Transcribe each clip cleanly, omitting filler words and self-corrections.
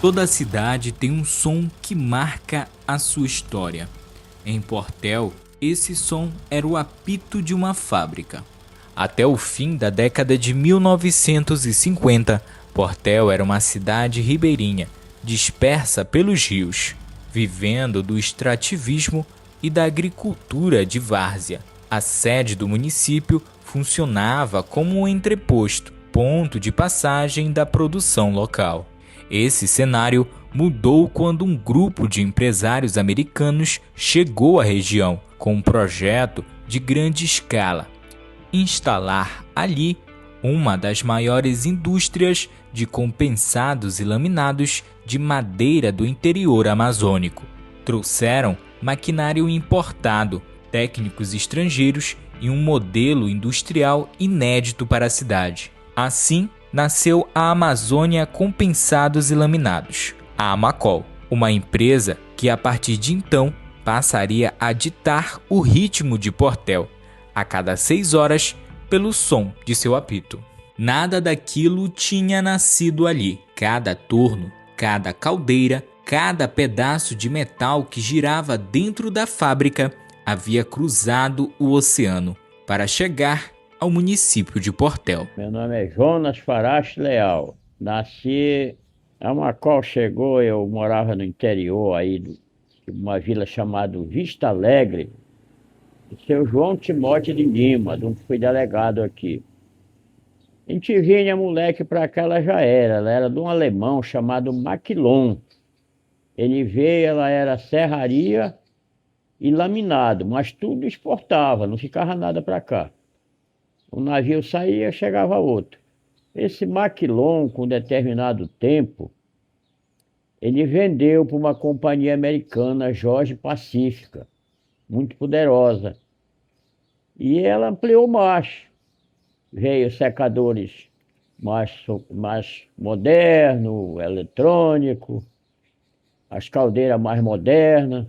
Toda cidade tem um som que marca a sua história. Em Portel, esse som era o apito de uma fábrica. Até o fim da década de 1950, Portel era uma cidade ribeirinha, dispersa pelos rios, vivendo do extrativismo e da agricultura de várzea. A sede do município funcionava como um entreposto, ponto de passagem da produção local. Esse cenário mudou quando um grupo de empresários americanos chegou à região com um projeto de grande escala: instalar ali uma das maiores indústrias de compensados e laminados de madeira do interior amazônico. Trouxeram maquinário importado, técnicos estrangeiros e um modelo industrial inédito para a cidade. Assim, nasceu a Amazônia Compensados e Laminados, a Amacol, uma empresa que a partir de então passaria a ditar o ritmo de Portel, a cada 6 horas, pelo som de seu apito. Nada daquilo tinha nascido ali. Cada torno, cada caldeira, cada pedaço de metal que girava dentro da fábrica havia cruzado o oceano para chegar ao município de Portel. Meu nome é Jonas Farache Leal. Nasci, a Macau chegou, eu morava no interior aí de uma vila chamada Vista Alegre, do seu João Timóteo de Lima, de onde fui delegado aqui. A gente vinha moleque pra cá, ela era de um alemão chamado Maquilon. Ele veio, ela era serraria e laminado, mas tudo exportava, não ficava nada pra cá. O navio saía, chegava outro. Esse Maquilon, com determinado tempo, ele vendeu para uma companhia americana, Georgia Pacífica, muito poderosa. E ela ampliou mais. Veio secadores mais modernos, eletrônico, as caldeiras mais modernas,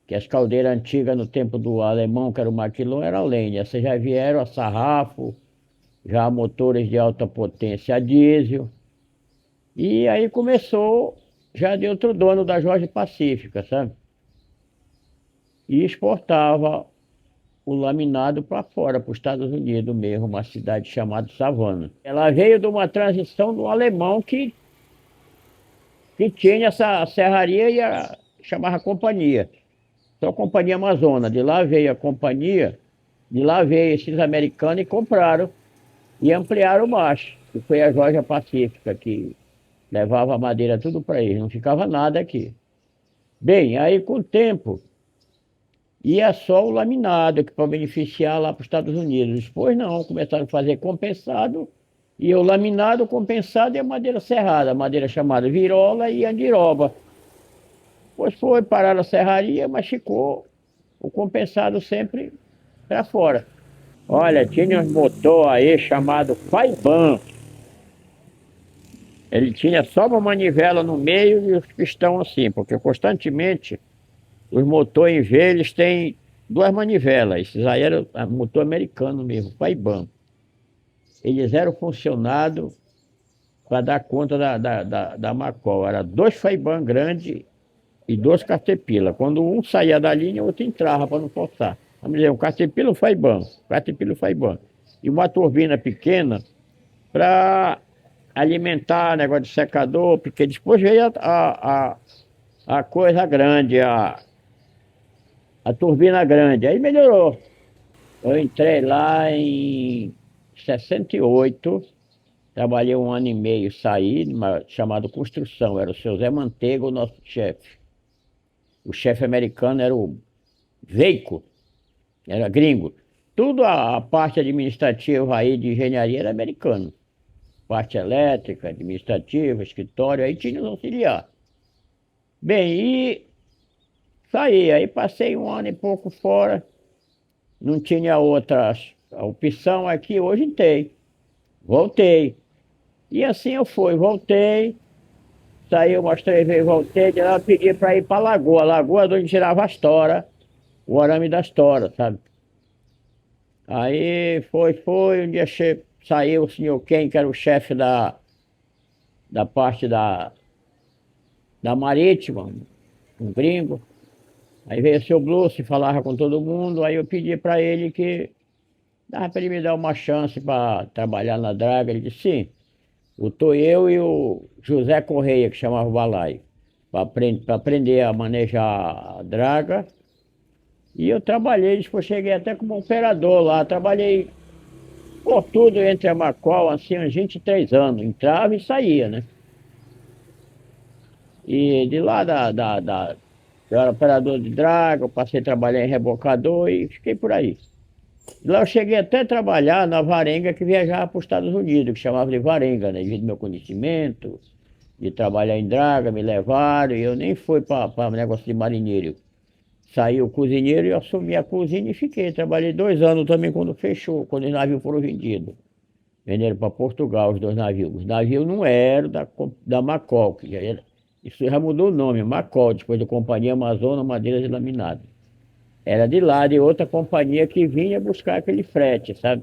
que as caldeiras antigas no tempo do alemão, que era o Maquilon, era a lenha. Essas já vieram a sarrafo, já motores de alta potência a diesel. E aí começou já de outro dono da Jorge Pacífica, sabe? E exportava o laminado para fora, para os Estados Unidos mesmo, uma cidade chamada Savannah. Ela veio de uma transição do alemão que tinha essa serraria e chamava companhia. Então a Companhia Amazônia, de lá veio a companhia, de lá veio esses americanos e compraram e ampliaram mais, que foi a Georgia Pacífica, que levava a madeira tudo para eles, não ficava nada aqui. Bem, aí com o tempo, ia só o laminado, que para beneficiar lá para os Estados Unidos. Depois não, começaram a fazer compensado, e o laminado, compensado e a madeira serrada, a madeira chamada virola e andiroba. Pois foi parar a serraria, mas ficou o compensado sempre para fora. Olha, tinha um motor aí chamado Faiban. Ele tinha só uma manivela no meio e os pistão assim, porque constantemente os motores em V eles têm duas manivelas. Esses aí eram motor americano mesmo, Faiban. Eles eram funcionados para dar conta da Macol. Era dois Faiban grandes e dois Caterpillar. Quando um saía da linha, o outro entrava para não forçar. Vamos dizer, um Caterpillar e um Faiban. Caterpillar e Faiban. E uma turbina pequena para alimentar negócio de secador, porque depois veio a coisa grande, a turbina grande. Aí melhorou. Eu entrei lá em 68, trabalhei 1 ano e meio, saí, chamado construção, era o seu Zé Manteiga, o nosso chefe. O chefe americano era o Veico, era gringo. Tudo a parte administrativa aí de engenharia era americano. Parte elétrica, administrativa, escritório, aí tinha os auxiliar. Bem, e saí, aí passei 1 ano e pouco fora, não tinha outra opção aqui, hoje tem. Voltei. E assim eu fui, voltei, saí umas 3 vezes, voltei, de lá eu pedi para ir para Lagoa de onde tirava as toras, o arame das toras, sabe? Aí foi, um dia saiu o senhor Ken, que era o chefe da parte da Marítima, um gringo. Aí veio o seu Blúcio, falava com todo mundo, aí eu pedi para ele que dava para ele me dar uma chance para trabalhar na draga. Ele disse sim. Botou eu e o José Correia, que chamava o balaio, para aprender a manejar a draga. E eu trabalhei, depois cheguei até como operador lá, trabalhei por tudo entre a Macol, assim, uns 23 anos, entrava e saía, né? E de lá eu era operador de draga, eu passei a trabalhar em rebocador e fiquei por aí. De lá eu cheguei até a trabalhar na varenga que viajava para os Estados Unidos, que chamava de varenga, né? Devido ao meu conhecimento, de trabalhar em draga, me levaram, e eu nem fui para negócio de marinheiro. Saiu o cozinheiro e eu assumi a cozinha e fiquei. Trabalhei 2 anos também quando fechou, quando os navios foram vendidos. Venderam para Portugal os 2 navios. Os navios não eram da Macol, que já era, isso já mudou o nome, Macol, depois da Companhia Amazonas Madeiras e Laminadas. Era de lá, de outra companhia que vinha buscar aquele frete, sabe?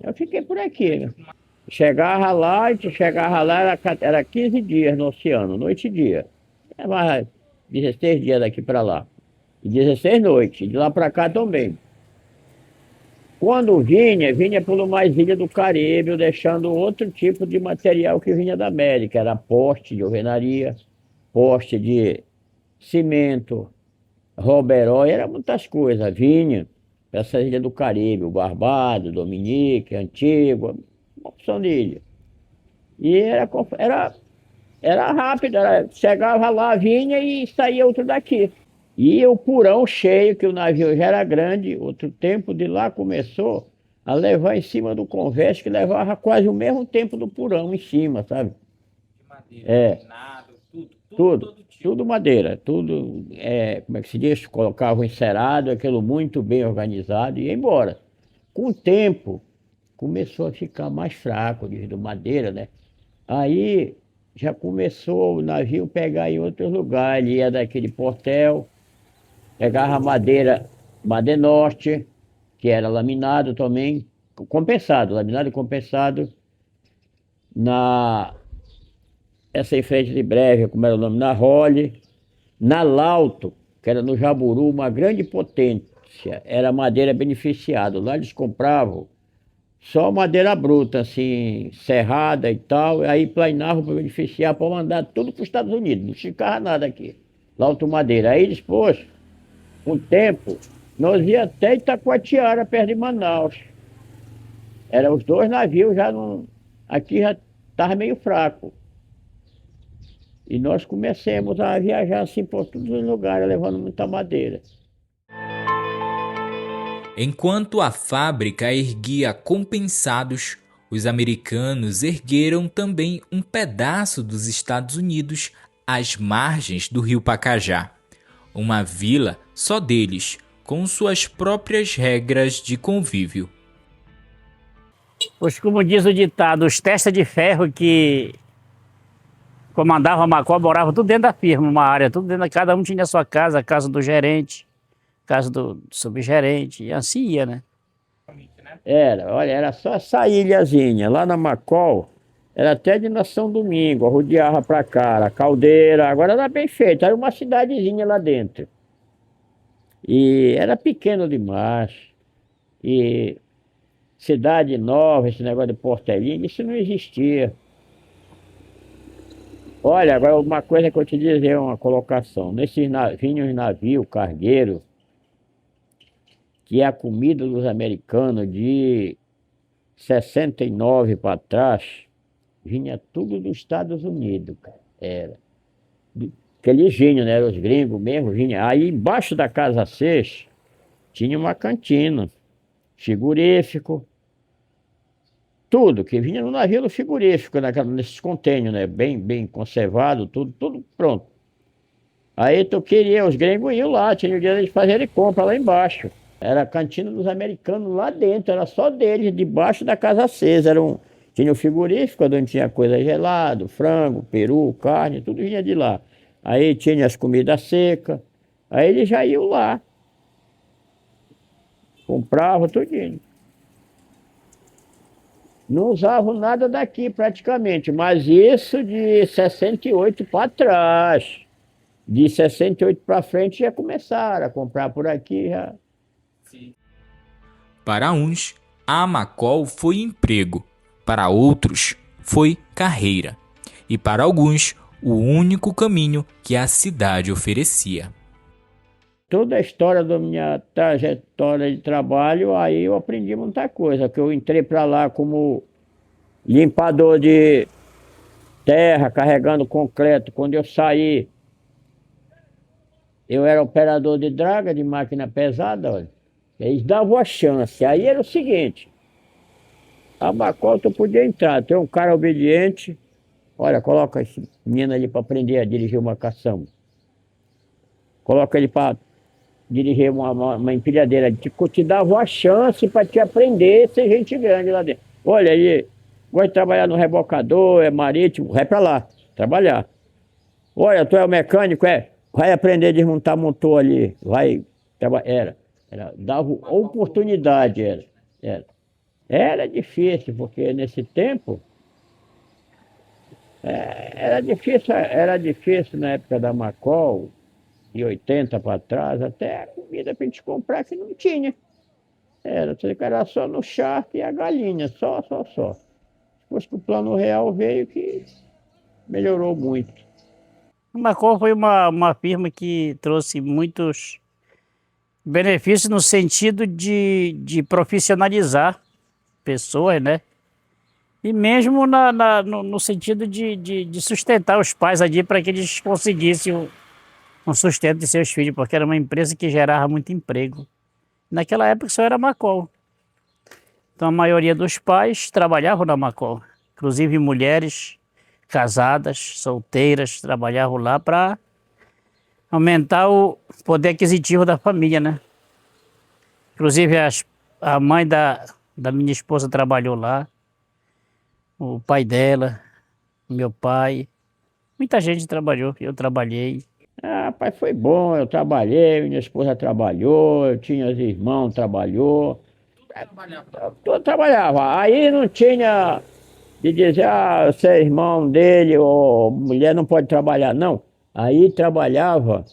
Eu fiquei por aqui, né? Chegava lá, era 15 dias no oceano, noite e dia. É mais 16 dias daqui para lá. E 16 noites, de lá para cá também. Quando vinha por mais ilha do Caribe, deixando outro tipo de material que vinha da América. Era poste de alvenaria, poste de cimento, Roberói, era muitas coisas. Vinha para essa ilha do Caribe, o Barbado, Dominique, Antigua, uma opção de ilha. E era rápido, chegava lá, vinha e saía outro daqui. E o porão cheio, que o navio já era grande, outro tempo de lá começou a levar em cima do convés, que levava quase o mesmo tempo do porão em cima, sabe? De madeira, É, nada, tudo, todo tipo. tudo madeira, tudo, como é que se diz? Colocava encerado, aquilo muito bem organizado e ia embora. Com o tempo, começou a ficar mais fraco devido à madeira, né? Aí já começou o navio pegar em outros lugares, ele ia daquele portel, pegava madeira, madeira norte, que era laminado também, compensado, laminado e compensado, na essa em frente de Breve, como era o nome, na Role, na Lauto, que era no Jaburu, uma grande potência, era madeira beneficiada. Lá eles compravam só madeira bruta, assim, serrada e tal, e aí planeavam para beneficiar, para mandar tudo para os Estados Unidos, não ficava nada aqui. Lauto Madeira. Aí depois, com o tempo, nós ia até Itacoatiara, perto de Manaus. Eram os 2 navios já não. Aqui já estava meio fraco. E nós começamos a viajar assim por todos os lugares, levando muita madeira. Enquanto a fábrica erguia compensados, os americanos ergueram também um pedaço dos Estados Unidos às margens do rio Pacajá. Uma vila só deles, com suas próprias regras de convívio. Pois, como diz o ditado, os testas de ferro que comandavam a Macó moravam tudo dentro da firma, uma área, tudo dentro, cada um tinha a sua casa, a casa do gerente, casa do subgerente, e assim ia, né? Olha, era só essa ilhazinha. Lá na Macol, era até de Nação Domingo, rodeava pra cá, era Caldeira, agora era bem feito, era uma cidadezinha lá dentro. E era pequeno demais. E cidade nova, esse negócio de portelinha, isso não existia. Olha, agora uma coisa que eu te dizer, uma colocação. Nesses vinham os navios cargueiros, que é a comida dos americanos de 69 para trás, vinha tudo dos Estados Unidos, cara. Era. Aqueles vinham, né? Os gringos mesmo vinham. Aí embaixo da Casa 6 tinha uma cantina, frigorífico, tudo que vinha no navio do frigorífico, nesses contêineres, né? Bem conservado, tudo pronto. Aí tu queria, os gringos iam lá, tinha o dia de fazer compra lá embaixo. Era a cantina dos americanos lá dentro, era só deles, debaixo da Casa 6. Tinha o frigorífico, onde tinha coisa gelada, frango, peru, carne, tudo vinha de lá. Aí tinha as comidas secas, aí eles já iam lá, compravam tudinho. Não usavam nada daqui praticamente, mas isso de 68 para trás. De 68 para frente já começaram a comprar por aqui. Já. Para uns, a Amacol foi emprego, para outros, foi carreira, e para alguns, o único caminho que a cidade oferecia. Toda a história da minha trajetória de trabalho, aí eu aprendi muita coisa, que eu entrei para lá como limpador de terra, carregando concreto. Quando eu saí, eu era operador de draga, de máquina pesada, olha. Eles davam a chance. Aí era o seguinte, a Bacol tu podia entrar, tem um cara obediente, olha, coloca esse menino ali para aprender a dirigir uma caçamba. Coloca ele para dirigir uma empilhadeira. Te dava a chance para te aprender a ser gente grande lá dentro. Olha aí, gosta de trabalhar no rebocador, é marítimo, vai para lá, trabalhar. Olha, tu é o mecânico, vai aprender a desmontar motor ali, vai trabalhar. Dava oportunidade, era. Era difícil, porque nesse tempo era difícil na época da Macol, de 80 para trás, até a comida para a gente comprar que não tinha. Era só no charque e a galinha, só. Depois que o Plano Real veio, que melhorou muito. A Macol foi uma firma que trouxe muitos benefícios no sentido de profissionalizar pessoas, né? E mesmo no sentido de sustentar os pais ali para que eles conseguissem um sustento de seus filhos, porque era uma empresa que gerava muito emprego. Naquela época só era Macol. Então a maioria dos pais trabalhavam na Macol, inclusive mulheres casadas, solteiras, trabalhavam lá para aumentar o poder aquisitivo da família, né? Inclusive a mãe da minha esposa trabalhou lá, o pai dela, meu pai, muita gente trabalhou, eu trabalhei. Ah, pai, foi bom, eu trabalhei, minha esposa trabalhou, eu tinha os irmãos, trabalhou. Todo trabalhava. Aí não tinha de dizer, você é irmão dele, ou mulher não pode trabalhar, não. Aí trabalhava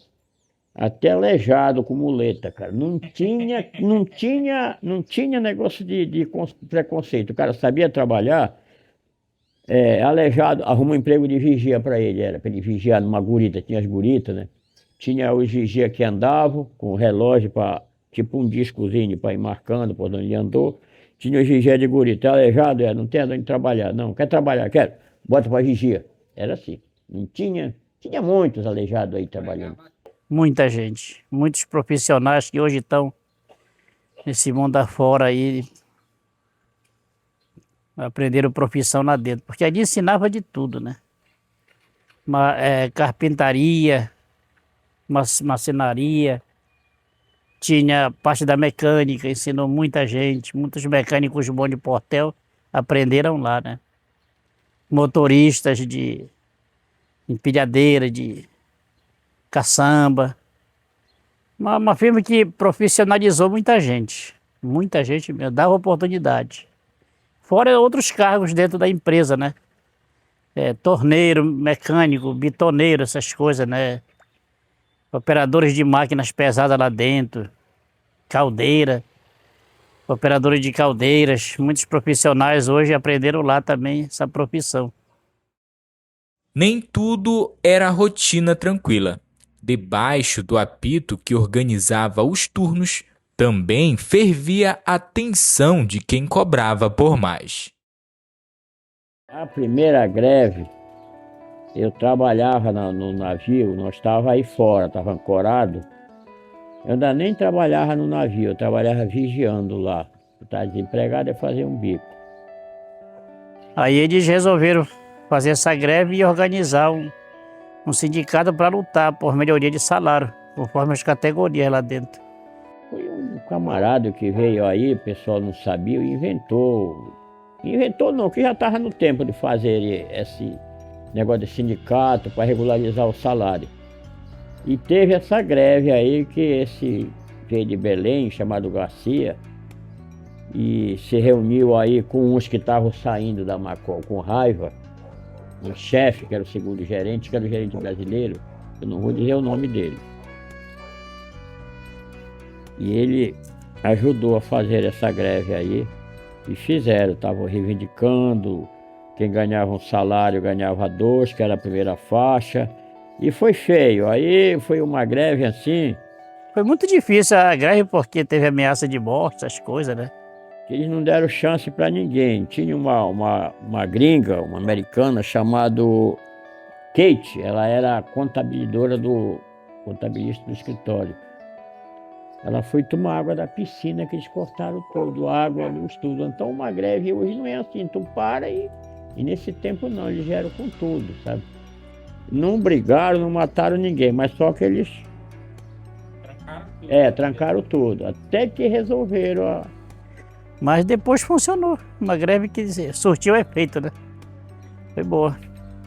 até aleijado com muleta, cara. Não tinha negócio de preconceito. O cara sabia trabalhar, aleijado, arruma um emprego de vigia para ele, era para ele vigiar numa gurita, tinha as guritas, né? Tinha os vigia que andavam com o relógio para, tipo um discozinho para ir marcando por onde ele andou. Tinha os vigia de gurita, aleijado, não tem onde trabalhar, não, quer trabalhar, quero, bota para vigia. Era assim, não tinha muitos aleijados aí trabalhando. Muita gente, muitos profissionais que hoje estão nesse mundo afora aí, aprenderam profissão lá dentro, porque ali ensinava de tudo, né? Carpintaria, marcenaria, tinha parte da mecânica, ensinou muita gente, muitos mecânicos bons de Portel aprenderam lá, né? Motoristas de empilhadeira, de caçamba. Uma firma que profissionalizou muita gente mesmo, dava oportunidade. Fora outros cargos dentro da empresa, né? Torneiro, mecânico, bitoneiro, essas coisas, né? Operadores de máquinas pesadas lá dentro, caldeira, operadores de caldeiras, muitos profissionais hoje aprenderam lá também essa profissão. Nem tudo era rotina tranquila. Debaixo do apito que organizava os turnos, também fervia a tensão de quem cobrava por mais. A primeira greve, eu trabalhava no navio, nós estávamos aí fora, estava ancorado. Eu ainda nem trabalhava no navio, eu trabalhava vigiando lá. Eu estava desempregado e fazia um bico. Aí eles resolveram fazer essa greve e organizar um sindicato para lutar por melhoria de salário, conforme as categorias lá dentro. Foi um camarada que veio aí, o pessoal não sabia, e inventou. Inventou não, que já estava no tempo de fazer esse negócio de sindicato para regularizar o salário. E teve essa greve aí que esse veio de Belém, chamado Garcia, e se reuniu aí com uns que estavam saindo da Macol com raiva, um chefe, que era o segundo gerente, que era o gerente brasileiro, eu não vou dizer o nome dele. E ele ajudou a fazer essa greve aí, e fizeram, estavam reivindicando, quem ganhava um salário ganhava 2, que era a primeira faixa, e foi feio, aí foi uma greve assim. Foi muito difícil a greve porque teve ameaça de morte, essas coisas, né? Que eles não deram chance para ninguém. Tinha uma gringa, uma americana, chamada Kate, ela era contabilista do escritório. Ela foi tomar água da piscina que eles cortaram todo, água, luz, tudo. Então uma greve hoje não é assim, tu para e nesse tempo não, eles vieram com tudo, sabe? Não brigaram, não mataram ninguém, mas só que eles trancaram tudo, até que resolveram Mas depois funcionou. Uma greve que surtiu efeito, né? Foi boa.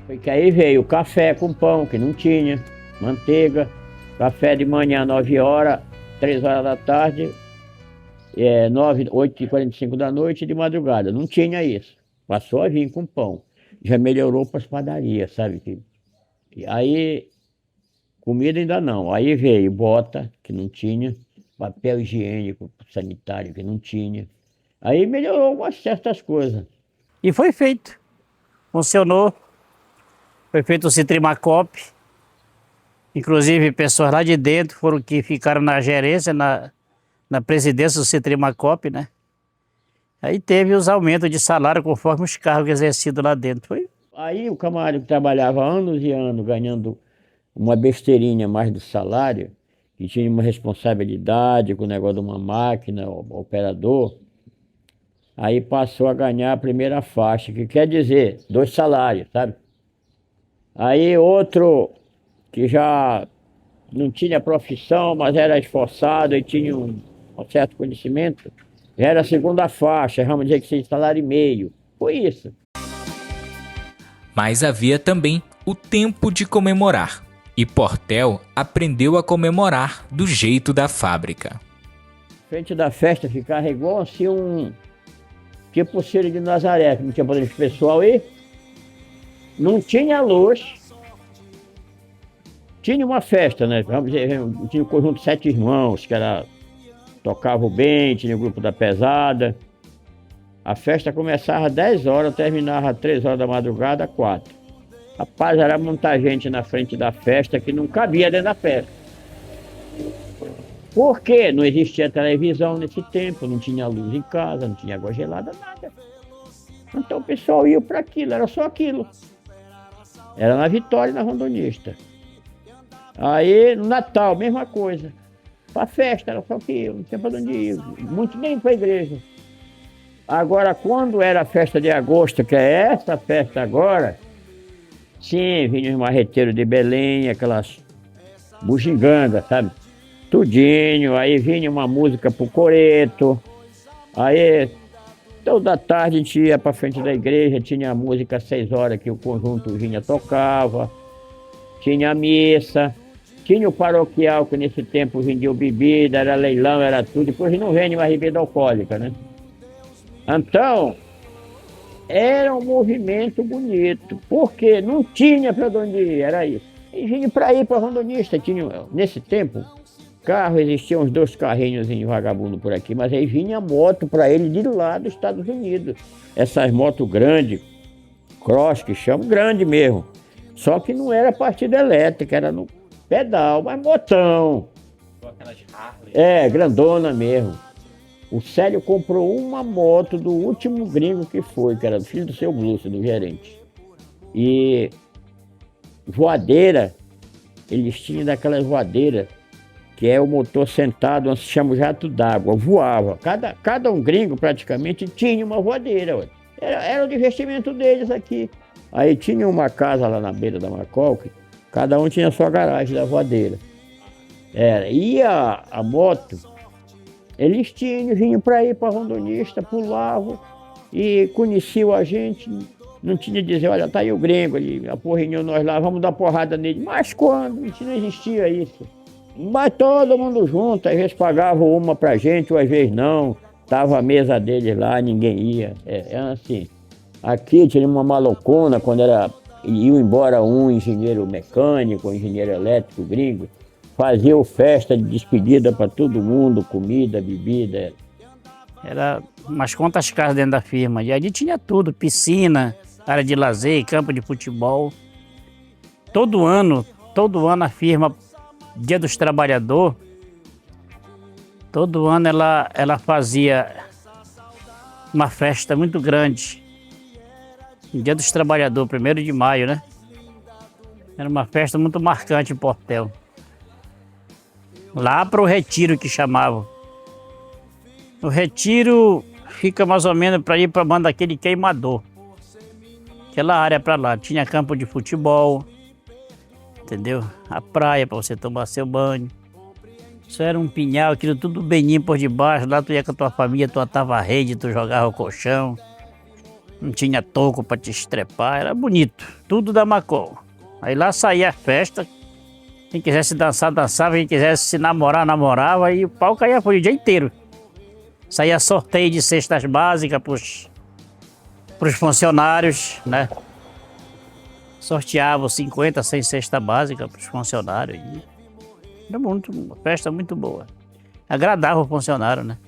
Foi que aí veio o café com pão, que não tinha, manteiga, café de manhã 9 horas, 3 horas da tarde, 8h45 da noite de madrugada. Não tinha isso. Passou a vir com pão. Já melhorou para as padarias, sabe? E aí, comida ainda não. Aí veio bota, que não tinha, papel higiênico sanitário, que não tinha. Aí melhorou algumas certas coisas. E foi feito. Funcionou. Foi feito o Citrimacop. Inclusive, pessoas lá de dentro foram que ficaram na gerência, na presidência do Citrimacop, né? Aí teve os aumentos de salário conforme os cargos exercidos lá dentro. Foi. Aí o camarada que trabalhava anos e anos ganhando uma besteirinha mais do salário, que tinha uma responsabilidade com o negócio de uma máquina, o operador, aí passou a ganhar a primeira faixa, que quer dizer 2 salários, sabe? Aí outro que já não tinha profissão, mas era esforçado e tinha um certo conhecimento, já era a segunda faixa, vamos dizer que 6 salários e meio. Foi isso. Mas havia também o tempo de comemorar, e Portela aprendeu a comemorar do jeito da fábrica. Frente da festa ficava igual assim tipo o Círio de Nazaré, que não tinha poder de pessoal ir. Não tinha luz. Tinha uma festa, né? Vamos dizer, tinha o conjunto 7 Irmãos, que tocavam bem, tinha o grupo da pesada. A festa começava às 10 horas, terminava às 3 horas da madrugada, 4. Rapaz, era muita gente na frente da festa que não cabia dentro da festa. Por quê? Não existia televisão nesse tempo, não tinha luz em casa, não tinha água gelada, nada. Então o pessoal ia para aquilo, era só aquilo. Era na Vitória e na Rondonista. Aí no Natal, mesma coisa. Para festa, era só que não tinha para onde ir. Muito nem para a igreja. Agora, quando era a festa de agosto, que é essa festa agora, sim, vinha os marreteiros de Belém, aquelas bugigangas, sabe? Tudinho, aí vinha uma música pro coreto. Aí toda tarde a gente ia para frente da igreja, tinha a música às 6 horas que o conjunto vinha tocava, tinha a missa, tinha o paroquial que nesse tempo vendia bebida, era leilão, era tudo, depois não vende mais bebida alcoólica, né? Então, era um movimento bonito, porque não tinha para onde ir, era isso. E vinha para ir para Rondonista, tinha, nesse tempo, carro, existiam uns 2 carrinhos em vagabundo por aqui, mas aí vinha moto para ele de lá dos Estados Unidos. Essas motos grandes, cross que chamam, grande mesmo. Só que não era partida elétrica, era no pedal, mas motão. Aquelas Harley. Grandona mesmo. O Célio comprou uma moto do último gringo que foi, que era filho do seu Blúcio, do gerente. E voadeira, eles tinham daquelas voadeiras, que é o motor sentado, onde se chama o jato d'água, voava. Cada um gringo praticamente tinha uma voadeira. Era o investimento deles aqui. Aí tinha uma casa lá na beira da Macol, que cada um tinha a sua garagem da voadeira. E a moto, eles vinham para ir para Rondonista, pulavam e conheciam a gente. Não tinha de dizer, olha, tá aí o gringo, ele aporrinhou nós lá, vamos dar porrada nele. Mas quando? Não existia isso. Mas todo mundo junto, às vezes pagavam uma pra gente, ou às vezes não. Tava a mesa deles lá, ninguém ia. É assim. Aqui tinha uma malocona quando ia embora um engenheiro mecânico, um engenheiro elétrico gringo, fazia festa de despedida para todo mundo, comida, bebida. Era umas quantas casas dentro da firma. E ali tinha tudo, piscina, área de lazer, campo de futebol. Todo ano a firma, Dia dos Trabalhadores, todo ano ela fazia uma festa muito grande. Dia dos Trabalhadores, 1º de maio, né? Era uma festa muito marcante em Portel. Lá para o Retiro que chamavam. O Retiro fica mais ou menos para ir para a banda daquele Queimador. Aquela área para lá. Tinha campo de futebol, entendeu? A praia para você tomar seu banho. Isso era um pinhal, aquilo tudo beninho por debaixo. Lá tu ia com a tua família, tu atava a rede, tu jogava o colchão. Não tinha toco para te estrepar, era bonito. Tudo da Macol. Aí lá saía a festa. Quem quisesse dançar, dançava. Quem quisesse se namorar, namorava. E o pau caía por o dia inteiro. Saía sorteio de cestas básicas pros funcionários, né? Sorteava 50, 100 cestas básicas pros funcionários. E era uma festa muito boa. Agradava o funcionário, né?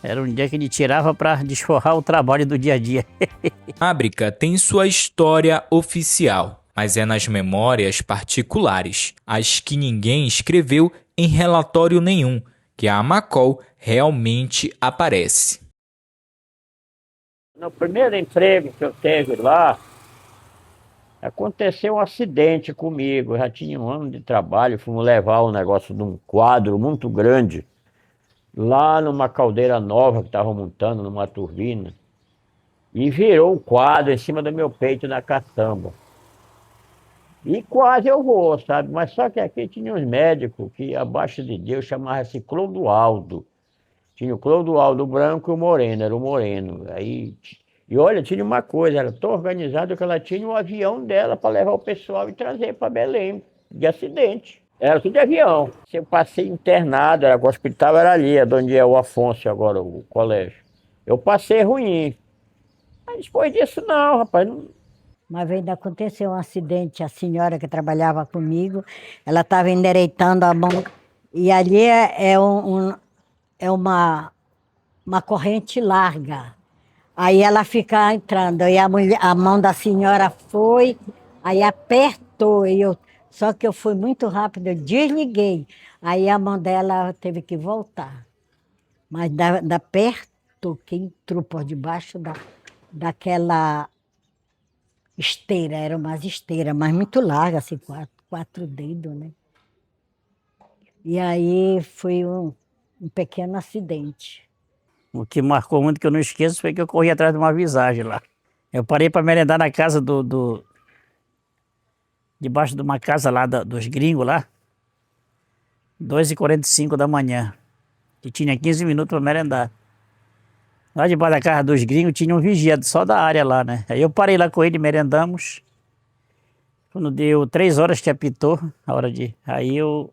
Era um dia que ele tirava para desforrar o trabalho do dia a dia. A fábrica tem sua história oficial, mas é nas memórias particulares, as que ninguém escreveu em relatório nenhum, que a Macol realmente aparece. No primeiro emprego que eu teve lá, aconteceu um acidente comigo. Eu já tinha um ano de trabalho, fomos levar um negócio de um quadro muito grande lá numa caldeira nova que estava montando, numa turbina, e virou o quadro em cima do meu peito na caçamba. E quase eu vou, sabe? Mas só que aqui tinha uns médicos que abaixo de Deus chamavam-se Clodoaldo. Tinha o Clodoaldo branco e o moreno, era o moreno. E olha, tinha uma coisa, era tão organizado que ela tinha um avião dela para levar o pessoal e trazer para Belém, de acidente. Era tudo de avião. Eu passei internado, o hospital era ali, onde é o Afonso agora, o colégio. Eu passei ruim. Mas depois disso não, rapaz. Não... Uma vez aconteceu um acidente, a senhora que trabalhava comigo, ela estava endireitando a mão, e ali é uma corrente larga. Aí ela fica entrando, aí a mão da senhora foi, aí apertou, só que eu fui muito rápido, eu desliguei. Aí a mão dela teve que voltar. Mas da perto que entrou por debaixo daquela esteira, era umas esteiras, mas muito larga, assim, quatro dedos, né? E aí foi um pequeno acidente. O que marcou muito, que eu não esqueço, foi que eu corri atrás de uma visagem lá. Eu parei para merendar na casa debaixo de uma casa lá dos gringos lá, 2h45 da manhã, que tinha 15 minutos para merendar. Lá debaixo da casa dos gringos tinha um vigia só da área lá, né? Aí eu parei lá com ele, merendamos. Quando deu 3 horas que apitou, a hora de... Aí eu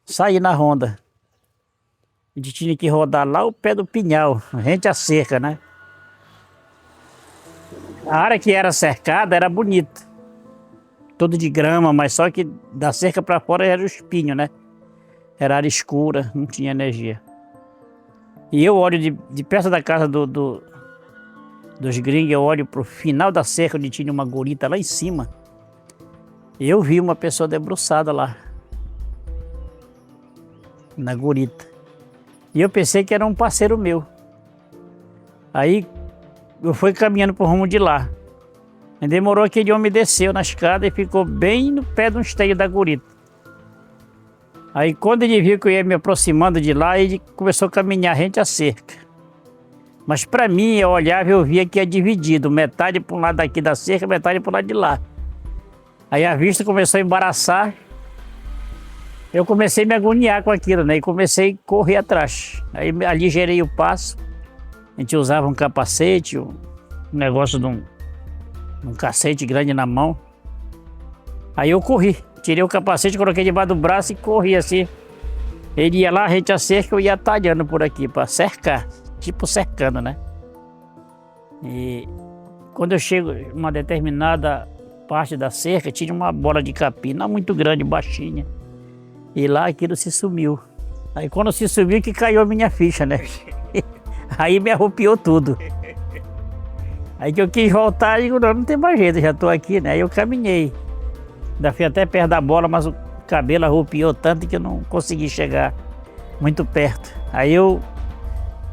saí na ronda. A gente tinha que rodar lá o pé do pinhal, rente à cerca, né? A área que era cercada era bonita. Tudo de grama, mas só que da cerca para fora era o espinho, né? Era área escura, não tinha energia. E eu olho de perto da casa dos gringos, eu olho pro final da cerca, onde tinha uma gurita lá em cima. E eu vi uma pessoa debruçada lá, na gurita. E eu pensei que era um parceiro meu. Aí eu fui caminhando pro rumo de lá. E demorou, aquele homem desceu na escada e ficou bem no pé de um esteio da gurita. Aí quando ele viu que eu ia me aproximando de lá, ele começou a caminhar rente à cerca. Mas para mim, eu olhava e eu via que ia dividido, metade para um lado daqui da cerca, metade para o lado de lá. Aí a vista começou a embaraçar. Eu comecei a me agoniar com aquilo, né? E comecei a correr atrás. Aí ali gerei o passo. A gente usava um capacete, um negócio de um cacete grande na mão. Aí eu corri. Tirei o capacete, coloquei debaixo do braço e corri assim. Ele ia lá, a gente a cerca, eu ia talhando por aqui para cercar, tipo cercando, né? E quando eu chego em uma determinada parte da cerca, tinha uma bola de capim, não muito grande, baixinha. E lá aquilo se sumiu. Aí quando se sumiu que caiu a minha ficha, né? Aí me arrupiou tudo. Aí que eu quis voltar, e digo, não tem mais jeito, já estou aqui, né? Aí eu caminhei. Ainda fui até perto da bola, mas o cabelo arrupiou tanto que eu não consegui chegar muito perto. Aí eu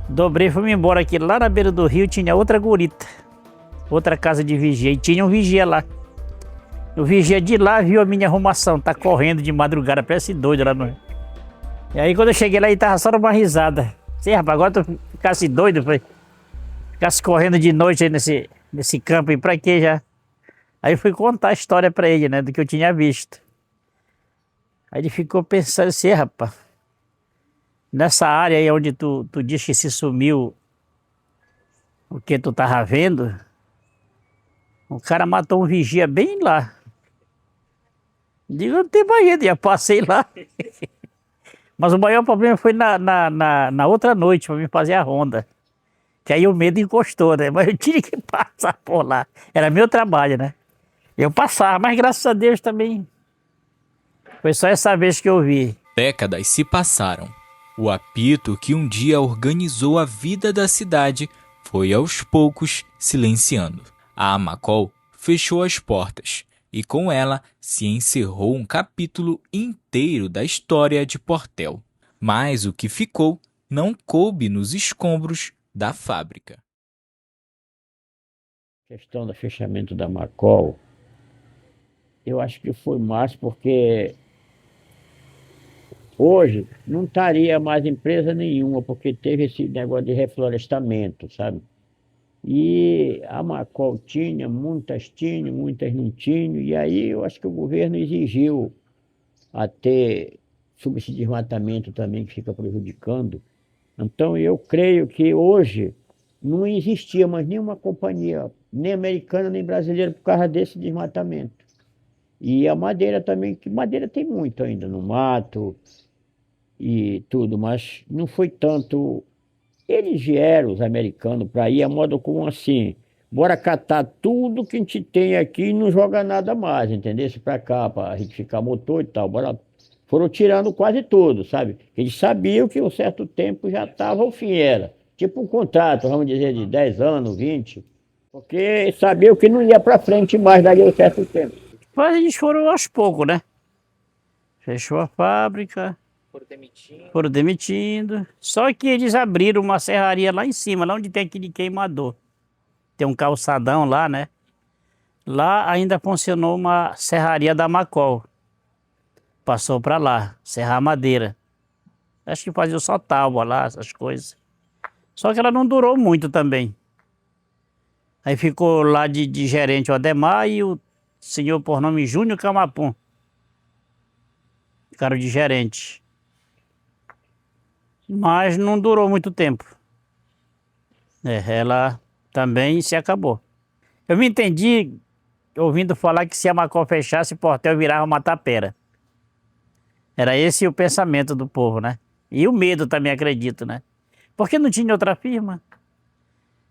dobrei, fui embora aqui. Lá na beira do rio tinha outra gurita, outra casa de vigia, e tinha um vigia lá. O vigia de lá viu a minha arrumação, tá correndo de madrugada, parece doido lá no rio. E aí quando eu cheguei lá, ele tava só numa risada. Sim, rapaz, agora tu ficasse doido, foi. Ficasse correndo de noite aí nesse campo aí, pra quê já? Aí eu fui contar a história pra ele, né, do que eu tinha visto. Aí ele ficou pensando assim, rapaz, nessa área aí onde tu diz que se sumiu o que tu tava vendo, o cara matou um vigia bem lá. Digo, não tem mais jeito, já passei lá. Mas o maior problema foi na outra noite, pra mim fazer a ronda. Que aí o medo encostou, né? Mas eu tinha que passar por lá. Era meu trabalho, né? Eu passava, mas graças a Deus também. Foi só essa vez que eu vi. Décadas se passaram. O apito que um dia organizou a vida da cidade foi aos poucos silenciando. A Amacol fechou as portas e com ela se encerrou um capítulo inteiro da história de Portel. Mas o que ficou não coube nos escombros da fábrica. A questão do fechamento da Macol, eu acho que foi mais porque hoje não estaria mais empresa nenhuma, porque teve esse negócio de reflorestamento, sabe? E a Macol tinha, muitas não tinham, e aí eu acho que o governo exigiu a ter sobre esse desmatamento também que fica prejudicando. Então eu creio que hoje não existia mais nenhuma companhia, nem americana nem brasileira, por causa desse desmatamento. E a madeira também, que madeira tem muito ainda no mato e tudo, mas não foi tanto. Eles vieram, os americanos, para ir a modo como assim, bora catar tudo que a gente tem aqui e não joga nada mais, entendeu? Para cá, para retificar motor e tal, bora. Foram tirando quase tudo, sabe? Eles sabiam que um certo tempo já estava o fim, era. Tipo um contrato, vamos dizer, de 10 anos, 20, porque sabiam que não ia para frente mais dali a um certo tempo. Mas eles foram aos poucos, né? Fechou a fábrica. Foram demitindo. Só que eles abriram uma serraria lá em cima, lá onde tem aquele queimador. Tem um calçadão lá, né? Lá ainda funcionou uma serraria da Macol. Passou para lá, serrar madeira. Acho que fazia só tábua lá, essas coisas. Só que ela não durou muito também. Aí ficou lá de gerente o Ademar e o senhor por nome Júnior Camapum. Ficaram de gerente. Mas não durou muito tempo. Ela também se acabou. Eu me entendi ouvindo falar que se a Macol fechasse, o Portel virava uma tapera. Era esse o pensamento do povo, né? E o medo também, acredito, né? Porque não tinha outra firma.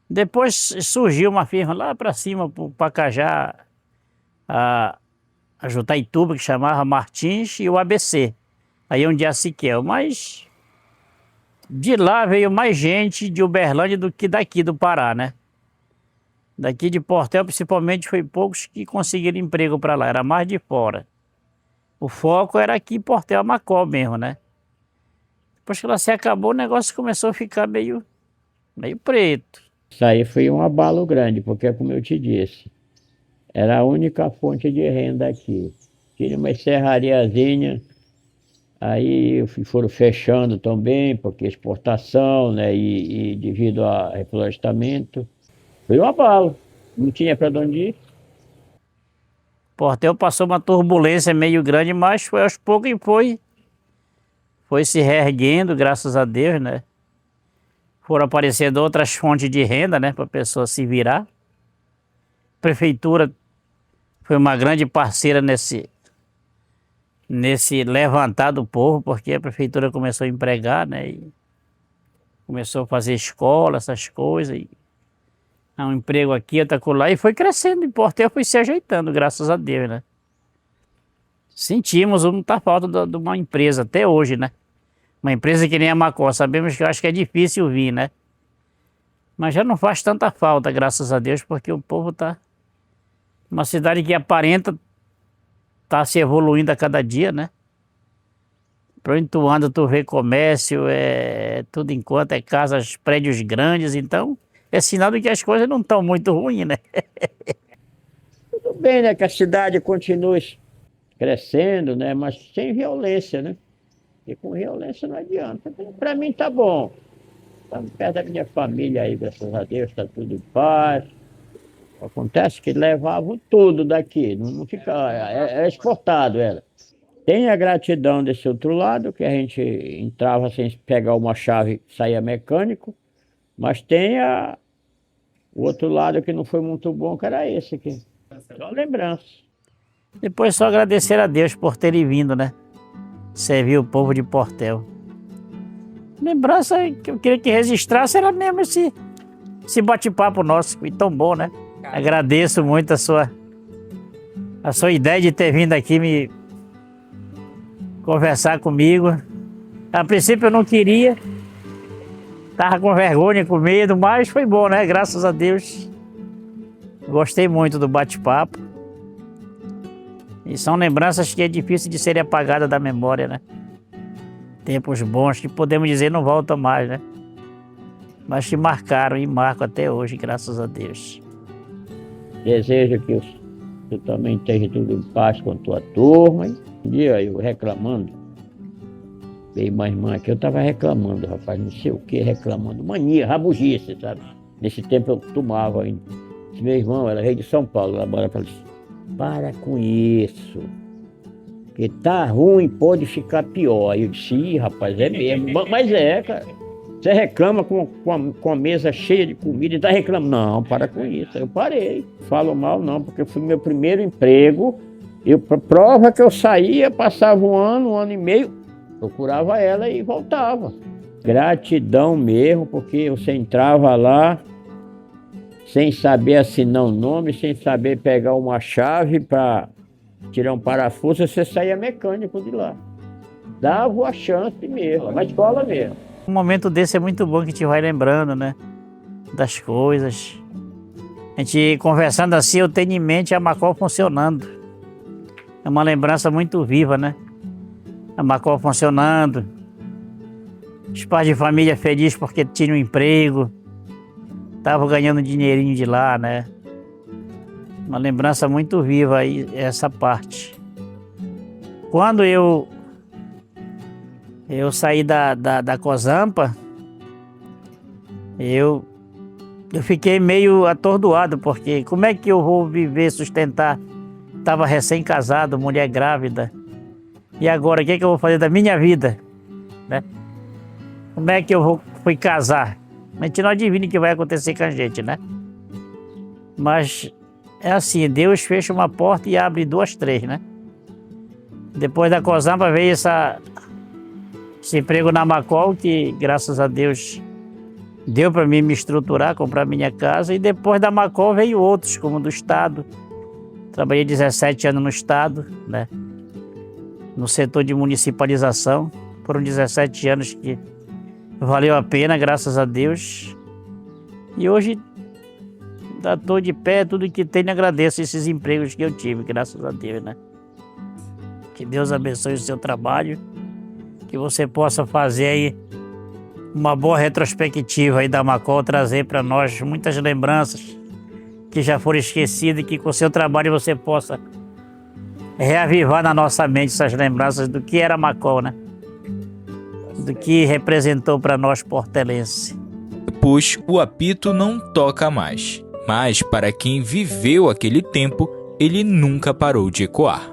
Depois surgiu uma firma lá para cima, para o Pacajá, a Jutaituba, que chamava Martins, e o ABC. Aí onde é a Siquel. Mas de lá veio mais gente de Uberlândia do que daqui do Pará, né? Daqui de Portel, principalmente, foi poucos que conseguiram emprego para lá, era mais de fora. O foco era aqui em Portel, Macol mesmo, né? Depois que ela se acabou, o negócio começou a ficar meio preto. Isso aí foi um abalo grande, porque como eu te disse, era a única fonte de renda aqui. Tinha uma serrariazinha, aí foram fechando também, porque exportação, né, e devido a reflorestamento. Foi um abalo, não tinha para onde ir. Portel passou uma turbulência meio grande, mas foi aos poucos e foi se reerguendo, graças a Deus, né? Foram aparecendo outras fontes de renda, né, para a pessoa se virar. A prefeitura foi uma grande parceira nesse levantar do povo, porque a prefeitura começou a empregar, né? E começou a fazer escola, essas coisas. E um emprego aqui, outro acolá, e foi crescendo. E Portel foi se ajeitando, graças a Deus, né? Sentimos muita falta de uma empresa até hoje, né? Uma empresa que nem a Macó, sabemos que eu acho que é difícil vir, né? Mas já não faz tanta falta, graças a Deus, porque o povo tá... Uma cidade que aparenta tá se evoluindo a cada dia, né? Pra onde tu anda, tu vê comércio, tudo enquanto, casas, prédios grandes, então é sinal de que as coisas não estão muito ruins, né? Tudo bem, né? Que a cidade continue crescendo, né? Mas sem violência, né? E com violência não adianta. Para mim tá bom. Tá perto da minha família aí, graças a Deus, está tudo em paz. Acontece que levavam tudo daqui, não fica, é exportado ela. Tem a gratidão desse outro lado, que a gente entrava sem pegar uma chave, saía mecânico, mas tem o outro lado que não foi muito bom, que era esse aqui. Só lembrança. Depois só agradecer a Deus por terem vindo, né? Servir o povo de Portel. Lembrança que eu queria que registrasse era mesmo esse bate-papo nosso, que foi tão bom, né? Agradeço muito a sua ideia de ter vindo aqui me conversar comigo. A princípio eu não queria, tava com vergonha, com medo, mas foi bom, né? Graças a Deus. Gostei muito do bate-papo. E são lembranças que é difícil de serem apagadas da memória, né? Tempos bons que podemos dizer não voltam mais, né? Mas que marcaram e marcam até hoje, graças a Deus. Desejo que tu também esteja tudo em paz com a tua turma. Um dia eu reclamando, veio uma irmã aqui, eu estava reclamando, rapaz, não sei o que, reclamando, mania, rabugice, sabe? Nesse tempo eu tomava ainda. Esse meu irmão, ela veio de São Paulo, ela mora para ali. Para com isso, que tá ruim, pode ficar pior. Aí eu disse, ih, rapaz, é mesmo, mas cara. Você reclama com a mesa cheia de comida e tá reclamando. Não, para com isso. Eu parei. Falo mal não, porque foi meu primeiro emprego. Prova que eu saía, passava um ano e meio, procurava ela e voltava. Gratidão mesmo, porque você entrava lá sem saber assinar o nome, sem saber pegar uma chave para tirar um parafuso, você saía mecânico de lá. Dava a chance mesmo, uma escola mesmo. Um momento desse é muito bom que a gente vai lembrando, né? Das coisas. A gente conversando assim, eu tenho em mente a Macó funcionando. É uma lembrança muito viva, né? A Macó funcionando. Os pais de família felizes porque tinham um emprego. Estavam ganhando dinheirinho de lá, né? Uma lembrança muito viva aí, essa parte. Quando eu saí da Cozampa, eu fiquei meio atordoado, porque como é que eu vou viver, sustentar? Estava recém-casado, mulher grávida. E agora, o que é que eu vou fazer da minha vida? Né? Como é que eu fui casar? A gente não adivinha o que vai acontecer com a gente, né? Mas é assim, Deus fecha uma porta e abre duas, três, né? Depois da Cozampa veio esse emprego na Macol, que graças a Deus deu para mim me estruturar, comprar minha casa. E depois da Macol veio outros, como do Estado. Trabalhei 17 anos no Estado, né? No setor de municipalização. Foram 17 anos que valeu a pena, graças a Deus. E hoje ainda estou de pé, tudo que tenho, agradeço esses empregos que eu tive, graças a Deus, né? Que Deus abençoe o seu trabalho. Que você possa fazer aí uma boa retrospectiva aí da Macol, trazer para nós muitas lembranças que já foram esquecidas e que com o seu trabalho você possa reavivar na nossa mente essas lembranças do que era Macol, né? Do que representou para nós portelenses. Depois, o apito não toca mais, mas para quem viveu aquele tempo, ele nunca parou de ecoar.